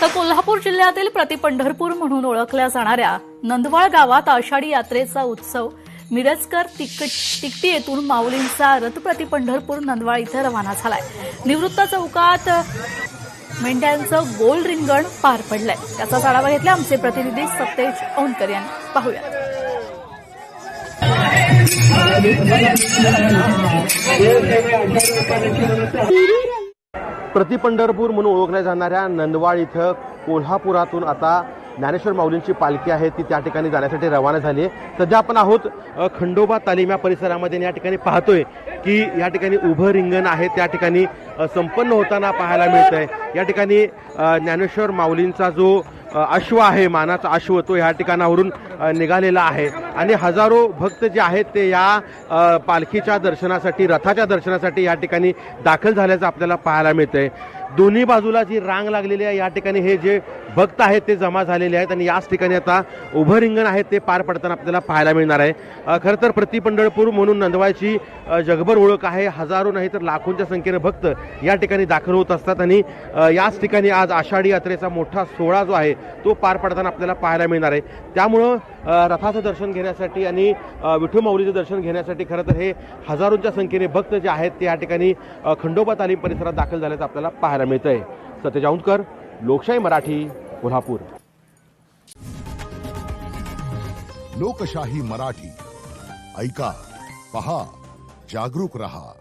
तर कोल्हापूर जिल्ह्यातील प्रतिपंढरपूर म्हणून ओळखल्या जाणाऱ्या नंदवाळ गावात आषाढी यात्रेचा उत्सव मिरजकर तिकटी येथून माऊलींचा रथ प्रतिपंढरपूर नंदवाळ इथे रवाना झालाय। निवृत्त चौकात मेंढ्यांचं गोल रिंगण पार पडलंय। त्याचा आढावा घेतला आमचे प्रतिनिधी सतेज औंधकर यांनी। पाहूया। प्रतिपंढरपूर म्हणून ओळखल्या जाणाऱ्या नंदवाळ इथं कोल्हापुरातून आता ज्ञानेश्वर माऊलींची पालखी आहे ती त्या ठिकाणी जाण्यासाठी रवाना झाली आहे। सध्या आपण आहोत खंडोबा तालीम या परिसरामध्ये। या ठिकाणी पाहतोय की या ठिकाणी उभं रिंगण आहे त्या ठिकाणी संपन्न होताना पाहायला मिळत आहे। या ठिकाणी ज्ञानेश्वर माऊलींचा जो अश्व आहे, मानाचा अश्व, तो या ठिकाणावरून निघालेला आहे आणि हजारो भक्त जे आहेत ते या पालखीच्या दर्शनासाठी, रथाच्या दर्शनासाठी या ठिकाणी दाखल झाल्याचं आपल्याला पाहायला मिळतंय। दोन्ही बाजूला जी रांग लागलेली आहे या ठिकाणी हे जे भक्त आहेत ते जमा झालेले आहेत आणि याच ठिकाणी आता उभं रिंगण आहे ते पार पडताना आपल्याला पाहायला मिळणार आहे। खरं तर प्रतिपंढरपूर म्हणून नंदवाळची जगभर ओळख आहे। हजारो नाही तर लाखोंच्या संख्येने भक्त या ठिकाणी दाखल होत असतात आणि याच ठिकाणी आज आषाढी यात्रेचा मोठा सोहळा जो आहे तो पार पडताना आपल्याला पाहायला मिळणार आहे। त्यामुळं रथाचं दर्शन घेण्यासाठी आणि विठू माऊलीचं दर्शन घेण्यासाठी खरं तर हे हजारोंच्या संख्येने भक्त जे आहेत ते या ठिकाणी खंडोबा तालीम परिसरात दाखल झाल्याचं आपल्याला पाहायला मिळतंय। सतेज औंधकर, लोकशाही मराठी, कोल्हापूर। लोकशाही मराठी, ऐका, पहा, जागरूक रहा।